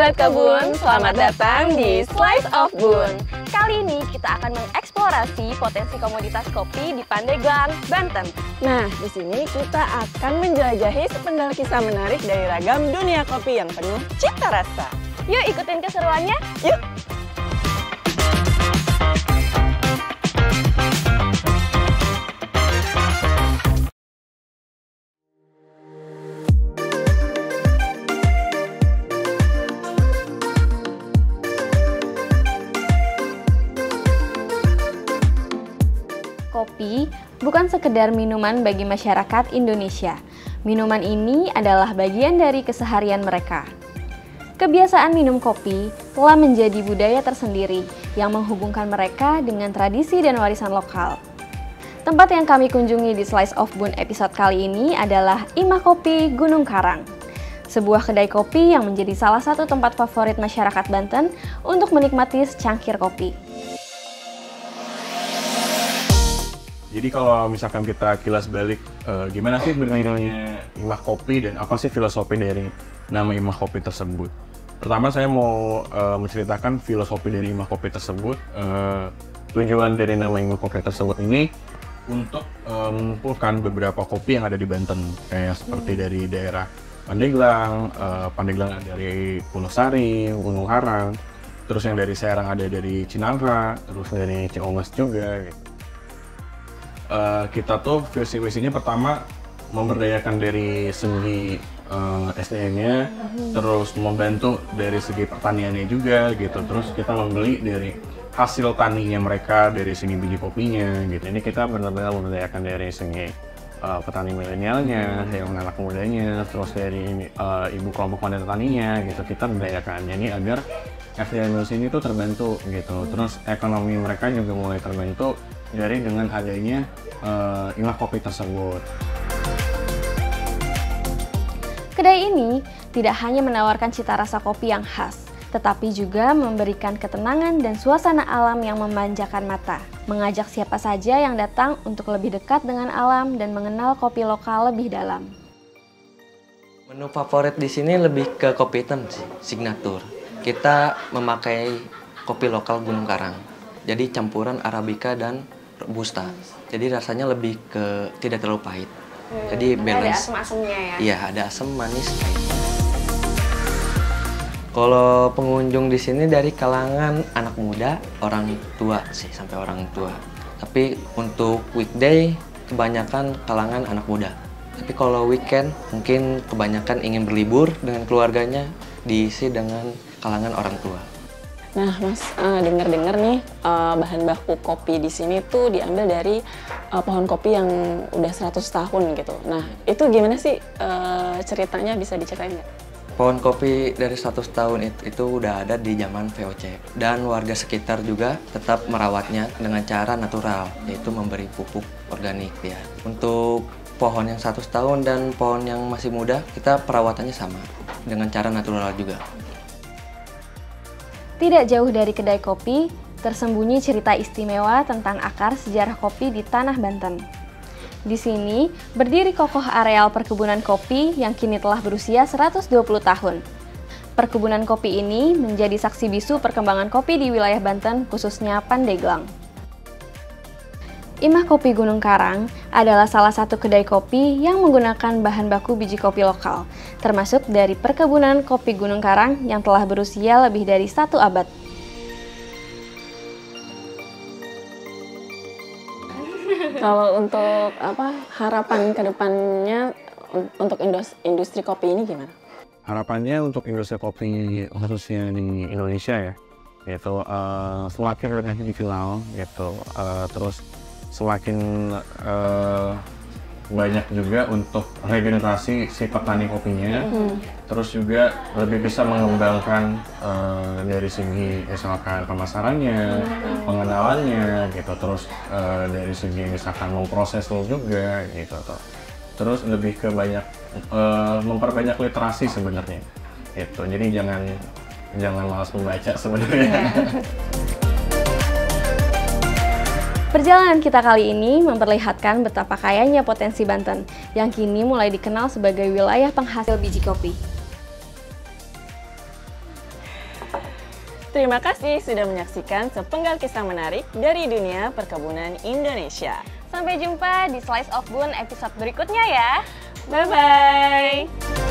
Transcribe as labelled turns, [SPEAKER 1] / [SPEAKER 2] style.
[SPEAKER 1] Sobat Kebun, selamat datang di Slice of Bun. Kali ini kita akan mengeksplorasi potensi komoditas kopi di Pandeglang, Banten.
[SPEAKER 2] Nah, di sini kita akan menjelajahi sepenggal kisah menarik dari ragam dunia kopi yang penuh cita rasa.
[SPEAKER 1] Yuk ikutin keseruannya.
[SPEAKER 2] Yuk!
[SPEAKER 3] Kopi bukan sekedar minuman bagi masyarakat Indonesia. Minuman ini adalah bagian dari keseharian mereka. Kebiasaan minum kopi telah menjadi budaya tersendiri yang menghubungkan mereka dengan tradisi dan warisan lokal. Tempat yang kami kunjungi di Slice of Bun episode kali ini adalah Imah Kopi Gunung Karang. Sebuah kedai kopi yang menjadi salah satu tempat favorit masyarakat Banten untuk menikmati secangkir kopi.
[SPEAKER 4] Jadi kalau misalkan kita kilas balik, gimana sih berdirinya Imah Kopi dan apa sih filosofi dari nama Imah Kopi tersebut? Pertama saya mau menceritakan filosofi dari Imah Kopi tersebut. Tujuan dari nama Imah Kopi tersebut ini untuk mengumpulkan beberapa kopi yang ada di Banten, kayak seperti dari daerah Pandeglang, Pandeglang dari Punosari, Gunung Karang, terus yang dari Serang ada dari Cinangka, terus dari Ciamis juga gitu. Kita tuh visi-misinya pertama memberdayakan dari segi SDM-nya, terus membantu dari segi pertaniannya juga gitu, terus kita membeli dari hasil taninya mereka dari segi biji kopinya gitu. Ini kita benar-benar memberdayakan dari segi petani milenialnya, yang anak mudanya, terus dari ibu kelompok wanita taninya gitu, kita memberdayakan ini agar SDM ini tuh terbantu gitu, terus ekonomi mereka juga mulai terbantu dari dengan adanya Imah Kopi tersebut.
[SPEAKER 3] Kedai ini tidak hanya menawarkan cita rasa kopi yang khas, tetapi juga memberikan ketenangan dan suasana alam yang memanjakan mata, mengajak siapa saja yang datang untuk lebih dekat dengan alam dan mengenal kopi lokal lebih dalam.
[SPEAKER 5] Menu favorit di sini lebih ke kopi hitam sih, signature. Kita memakai kopi lokal Gunung Karang, jadi campuran Arabica dan Robusta. Jadi rasanya lebih ke tidak terlalu pahit. Jadi balance.
[SPEAKER 1] Ada asam-asamnya ya?
[SPEAKER 5] Iya, ada asam, manis, pahit. Kalau pengunjung di sini dari kalangan anak muda, orang tua sih, sampai orang tua. Tapi untuk weekday kebanyakan kalangan anak muda. Tapi kalau weekend mungkin kebanyakan ingin berlibur dengan keluarganya, diisi dengan kalangan orang tua.
[SPEAKER 2] Nah, Mas, dengar-dengar nih bahan baku kopi di sini tuh diambil dari pohon kopi yang udah 100 tahun gitu. Nah, itu gimana sih ceritanya, bisa diceritain nggak?
[SPEAKER 5] Pohon kopi dari 100 tahun itu udah ada di zaman VOC. Dan warga sekitar juga tetap merawatnya dengan cara natural, yaitu memberi pupuk organik ya. Untuk pohon yang 100 tahun dan pohon yang masih muda, kita perawatannya sama, dengan cara natural juga.
[SPEAKER 3] Tidak jauh dari kedai kopi, tersembunyi cerita istimewa tentang akar sejarah kopi di tanah Banten. Di sini, berdiri kokoh areal perkebunan kopi yang kini telah berusia 120 tahun. Perkebunan kopi ini menjadi saksi bisu perkembangan kopi di wilayah Banten, khususnya Pandeglang. Imah Kopi Gunung Karang adalah salah satu kedai kopi yang menggunakan bahan baku biji kopi lokal, termasuk dari perkebunan kopi Gunung Karang yang telah berusia lebih dari 1 abad.
[SPEAKER 2] Kalau untuk harapan ke depannya untuk industri kopi ini gimana?
[SPEAKER 4] Harapannya untuk industri kopi khususnya di Indonesia ya, yaitu semakin lebih dikenal gitu, terus semakin banyak juga untuk regenerasi si petani kopinya, terus juga lebih bisa mengembangkan dari segi misalkan pemasarannya, pengenalannya gitu, terus dari segi misalkan memproses juga gitu, terus lebih ke banyak memperbanyak literasi sebenarnya gitu. Jadi jangan malas membaca sebenarnya.
[SPEAKER 3] Perjalanan kita kali ini memperlihatkan betapa kayanya potensi Banten yang kini mulai dikenal sebagai wilayah penghasil biji kopi.
[SPEAKER 2] Terima kasih sudah menyaksikan sepenggal kisah menarik dari dunia perkebunan Indonesia.
[SPEAKER 1] Sampai jumpa di Slice of Bun episode berikutnya ya.
[SPEAKER 2] Bye-bye!